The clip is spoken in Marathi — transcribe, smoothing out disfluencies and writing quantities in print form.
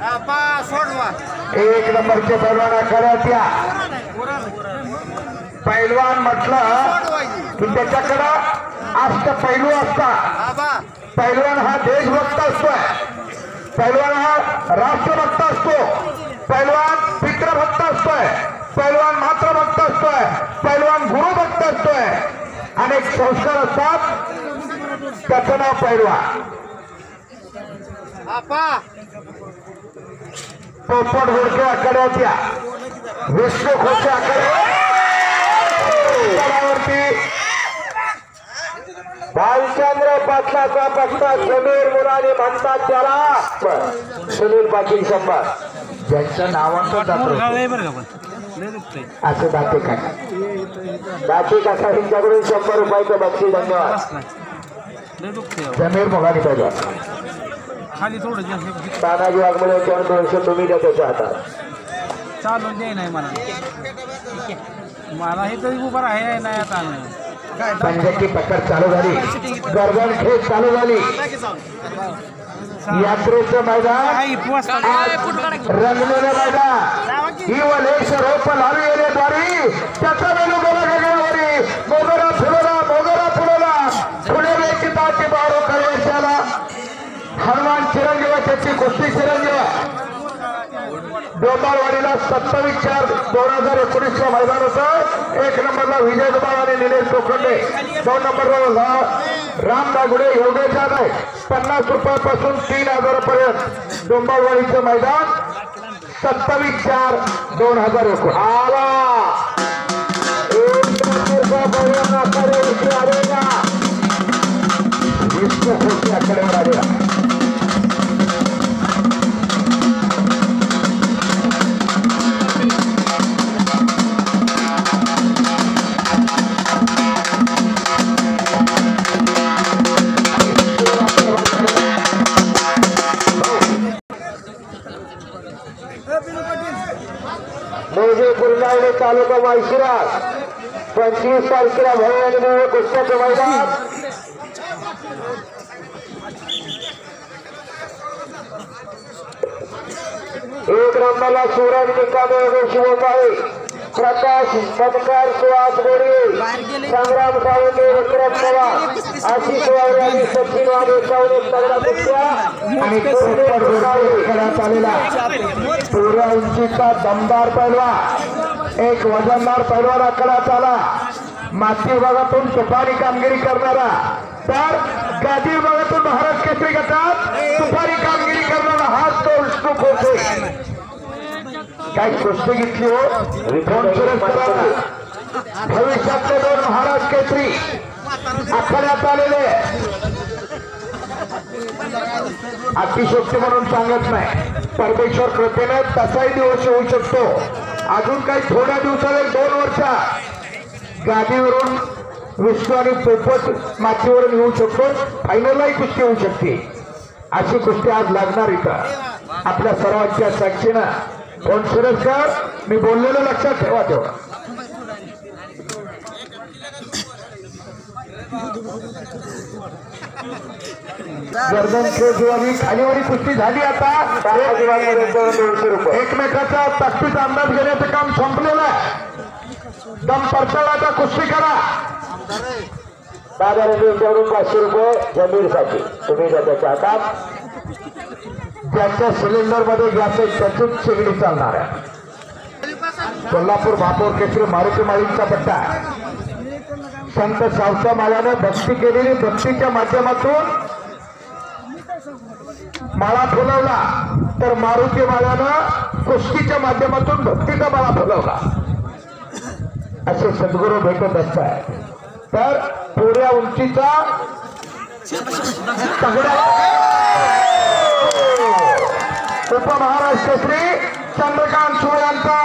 एक नंबरचे पैलवान आखाड्यात या. पैलवान म्हटलं की त्याच्याकडं अष्ट पैलू असतात. पैलवान हा देशभक्त असतोय, पैलवान हा राष्ट्रभक्त असतो, पैलवान पितृभक्त असतोय, पैलवान मातृभक्त असतोय, पैलवान गुरुभक्त असतोय. अनेक संस्कार असतात, त्याचं नाव पैलवान. पोपट घोडके आखाड्यात या. विष्णू खोचे आखाड्यावरती भालचंद्र पाटलाचा पक्का समीर मुलानी म्हणतात त्याला सुनील पाटील शंभर. ज्यांचं नावाचं असं दाते काका, दाते काका यांच्याकडून 100 रुपयाचं बक्षीस. धन्यवाद. समीर मुलानी पाहिजे तानाजी वाघमोडे यांच्यावर 200 तुम्ही द्या त्याच्या हातात. चालून दे नाही मला हे तरी उभं आहे नाही आता. पंजाबची पकड चालू झाली, गर्दन खेच चालू झाली. यात्रेचं मैदान रंगलेलं मैदान ही वलेश रोप लावी येण्याद्वारे त्याचा मेनू गेला गगनावरी. मोगरा फुलला, मोगरा फुलला, फुले वेचिताची बारो कळेशाला. हनुमान चिरंजीव त्याची कुस्ती चिरंजीव. डोंबारवाडीला 27/4/2019 मैदान होतं. 1 नंबरला विजय दुबाळ आणि निलेश लोखंडे, 2 नंबरला राम दागुडे, योगेश जाधव. 50 रुपयापासून 3000 पर्यंत डोंबारवाडीचं मैदान. 27/4/2019 आला. 1 नंबरचा पैलवान आखाड्यावरती आलेला विष्णू खोचे आखाड्यावर आलेला. पूर्णावणे तालुका माळशिरस 25 तारखेला भव्य आणि दिव्य कुस्त्याचं मैदान. एक नंबरला सूरज निकामे, शिवकाळे, प्रकाश पटकार, सुहास गोडे, संग्राम सावंगे, विक्रम पवार, आशिष वावरे आणि सचिन वाघे सावरे तगडा कुस्त्या. आणि खेळात आलेला पुऱ्या उंचीचा दमदार पैलवान, एक वजनदार पैलवान आखाड्यात आला. माती विभागातून तुफानी कामगिरी करणारा, तर गादी विभागातून महाराष्ट्र केसरी गटात तुफानी कामगिरी करणारा हाच तो विष्णू खोचे. काय कुस्ती घेतली हो. भविष्यातले 2 महाराष्ट्र केसरी आखाड्यात आलेले. अतिशोक्ती म्हणून सांगत नाही, परमेश्वर कृपेने तसाही दिवस होऊ शकतो. अजून काही थोड्या दिवसात 2 वर्षात गादीवरून विष्णू आणि पोपट मातीवरून येऊ शकतो. फायनललाही कुस्ती होऊ शकते. अशी कुस्ती आज लागणार इथं आपल्या सर्वांच्या साक्षीनं. कोण सुरेशकर, मी बोललेलं लक्षात ठेवा तेवढं. गर्दन खेळी खालीवरी कुस्ती झाली. आता 200 रुपये एकमेकाचा ताकदीचा अंदाज घेण्याचं काम संपलेलं आहे. दम परतळाचा कुस्ती करा. दादा रेल्वेकडून 500 रुपये जमीरसाठी तुम्ही त्याच्या हातात. ज्याच्या सिलेंडर मध्ये गॅस आहे त्याचीच शेगडी चालणार आहे. कोल्हापूर महापौर केसरी मारुती माळींचा पट्टा. संत सावता माळ्याने भक्ती केलेली, भक्तीच्या माध्यमातून माळा फुलवला, तर मारुती माळ्यानं कुस्तीच्या माध्यमातून भक्तीचा माळा फुलवला. असे सद्गुरू भेटत असतात. तर पुऱ्या उंचीचा तगडा उपमहाराष्ट्र श्री चंद्रकांत सुळे यांचा